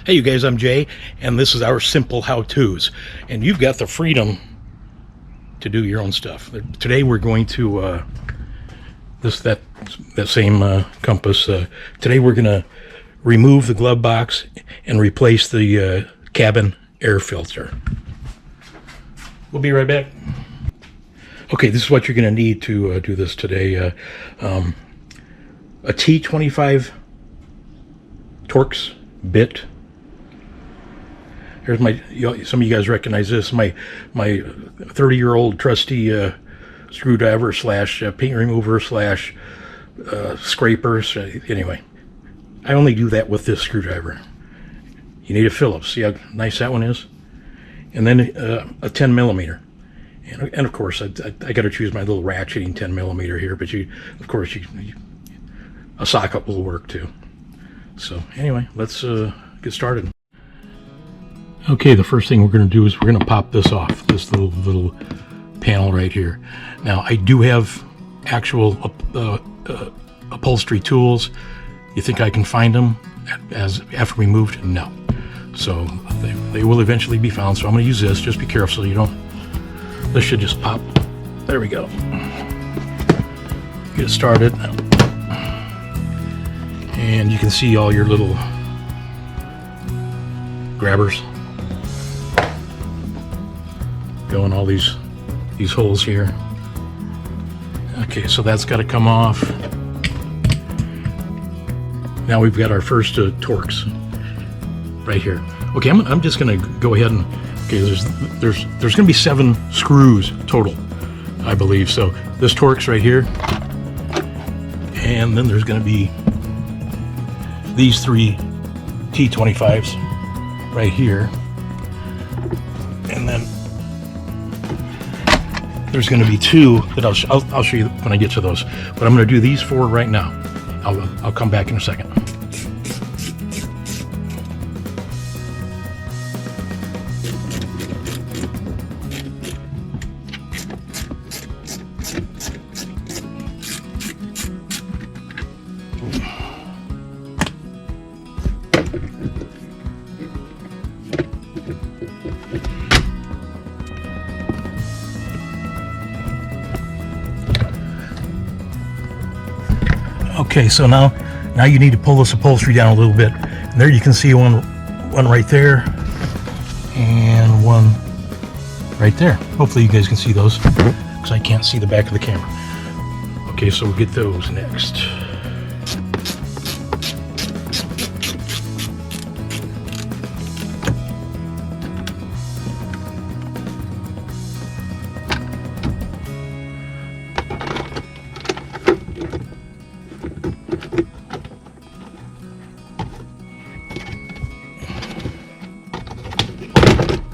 Hey you guys, I'm Jay, and this is our simple how-tos. And you've got the freedom to do your own stuff. Today we're going to that same compass. Today we're going to remove the glove box and replace the cabin air filter. We'll be right back. Okay, this is what you're going to need to do this today. A T25 Torx bit. Here's my, some of you guys recognize this, my 30-year-old trusty screwdriver slash paint remover slash scraper. Anyway, I only do that with this screwdriver. You need a Phillips. See how nice that one is? And then a 10 millimeter. And of course, I got to choose my little ratcheting 10 millimeter here, but of course, a socket will work too. So anyway, let's get started. Okay, the first thing we're going to do is we're going to pop this off, this little panel right here. Now, I do have actual upholstery tools. You think I can find them after we moved? No. So they will eventually be found. So I'm going to use this. Just be careful so you don't. This should just pop. There we go. Get it started. And you can see all your little grabbers go in all these holes here. Okay, so that's got to come off. Now we've got our first Torx right here. Okay, I'm just going to go ahead and there's going to be 7 screws total, I believe. So this Torx right here, and then there's going to be these 3 T25s right here, and then there's going to be 2 that I'll show you when I get to those. But I'm going to do these 4 right now. I'll come back in a second. Okay, so now you need to pull this upholstery down a little bit. And there you can see one right there and one right there. Hopefully you guys can see those because I can't see the back of the camera. Okay, so we'll get those next.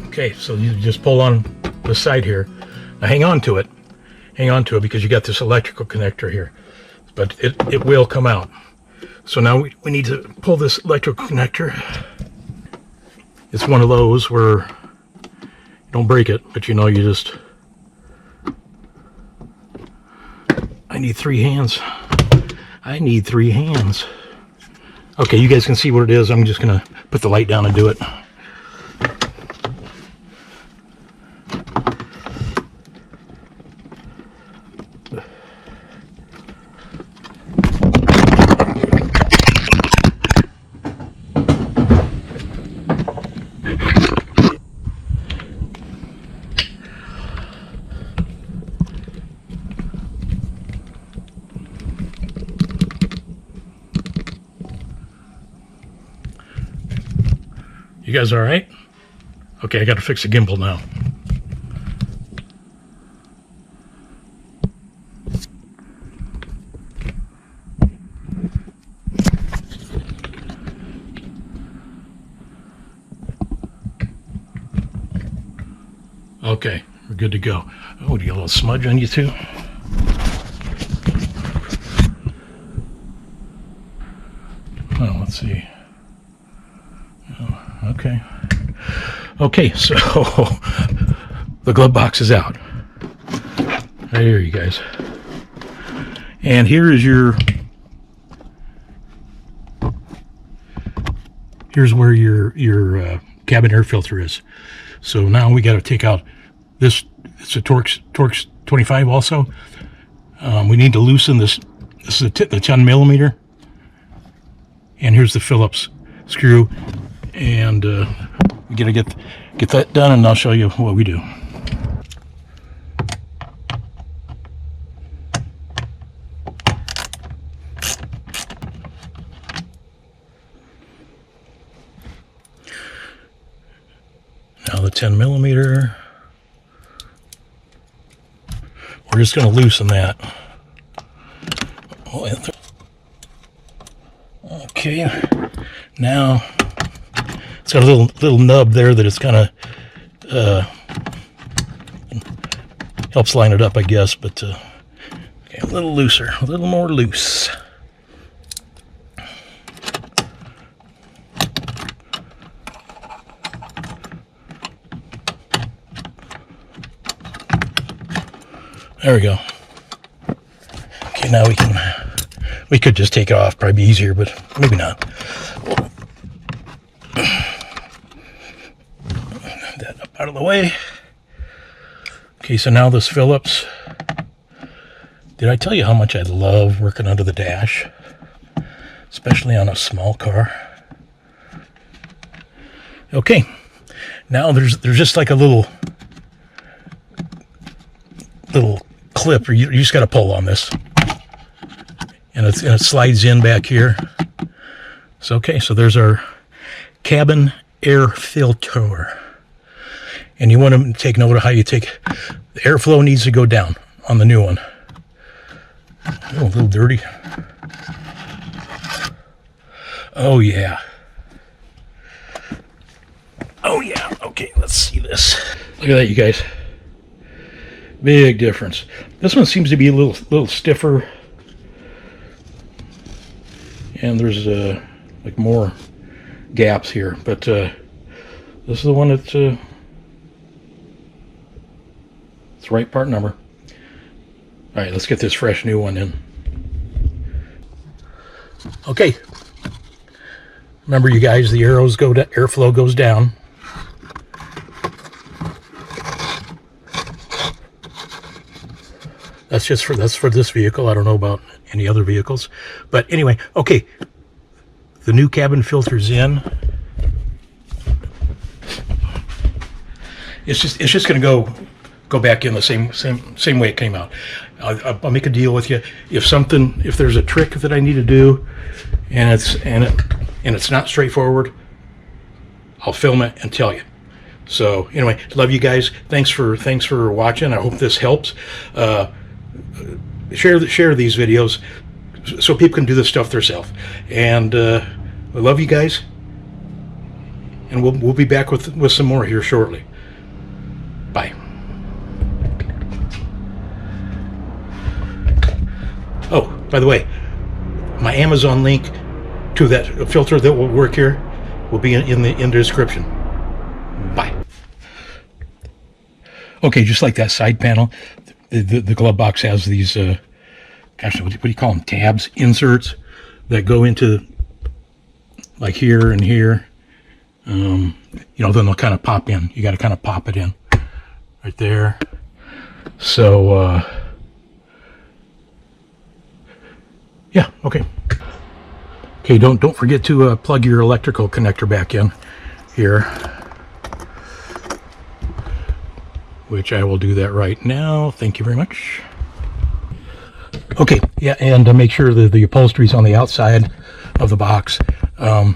Okay, so you just pull on the side here. Now hang on to it because you got this electrical connector here, but it will come out. So now we need to pull this electrical connector. It's one of those where you don't break it, but you just, I need 3 hands. I need 3 hands. Okay, you guys can see what it is. I'm just gonna put the light down and do it. You guys all right? Okay, I got to fix the gimbal now. Okay, we're good to go. Oh, do you got a little smudge on you too? Oh, let's see. Oh, okay. Okay, so the glove box is out. Right here, you guys. And here is your here's where your cabin air filter is. So now we got to take out this. It's a Torx 25 also. We need to loosen this. This is the 10 millimeter. And here's the Phillips screw. And we got to get that done, and I'll show you what we do. Now the 10 millimeter, we're just going to loosen that. Okay, now it's got a little nub there that it's kind of helps line it up, I guess, but okay, a little looser, a little more loose. There we go. Okay, now we could just take it off, probably be easier, but maybe not. That up out of the way. Okay, so now this Phillips. Did I tell you how much I love working under the dash? Especially on a small car. Okay, now there's just like a little clip, or you just got to pull on this, and it slides in back here. So okay, so there's our cabin air filter, and you want to take note of how you take the airflow needs to go down on the new one. Oh, a little dirty. Oh yeah. Oh yeah. Okay, let's see this. Look at that, you guys. Big difference. This one seems to be a little stiffer, and there's like more gaps here. But this is the one that's it's the right part number. All right, let's get this fresh new one in. Okay. Remember, you guys, the airflow goes down. That's for this vehicle. I don't know about any other vehicles, but anyway, okay. The new cabin filter's in. It's just going to go back in the same way it came out. I'll make a deal with you. If there's a trick that I need to do, and it's not straightforward, I'll film it and tell you. So anyway, love you guys. Thanks for watching. I hope this helps. Share these videos so people can do this stuff themselves. And I love you guys. And we'll be back with some more here shortly. Bye. Oh, by the way, my Amazon link to that filter that will work here will be in the description. Bye. Okay, just like that side panel, the glove box has these, gosh, what do you call them? Tabs, inserts that go into like here and here. You know, then they'll kind of pop in. You got to kind of pop it in right there. So, yeah, okay. Okay, don't forget to plug your electrical connector back in here, which I will do that right now. Thank you very much. Okay, yeah, and make sure that the upholstery's on the outside of the box. And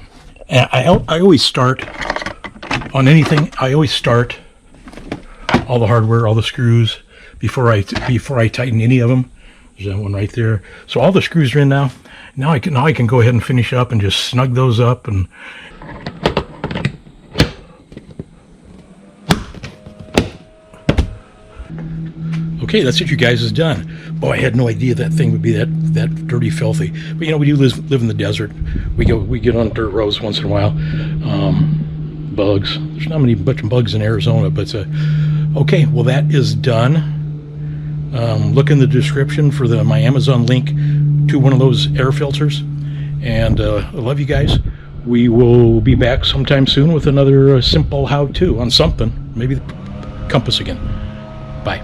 I always start on anything. I always start all the hardware, all the screws before I tighten any of them. There's that one right there. So all the screws are in now. Now I can go ahead and finish up and just snug those up. And okay, that's it, you guys, is done. Boy, I had no idea that thing would be that dirty, filthy. But you know, we do live in the desert. We get on dirt roads once in a while. Bugs. There's not much bugs in Arizona, but okay. Well, that is done. Look in the description for my Amazon link to one of those air filters. And I love you guys. We will be back sometime soon with another simple how-to on something. Maybe the compass again. Bye.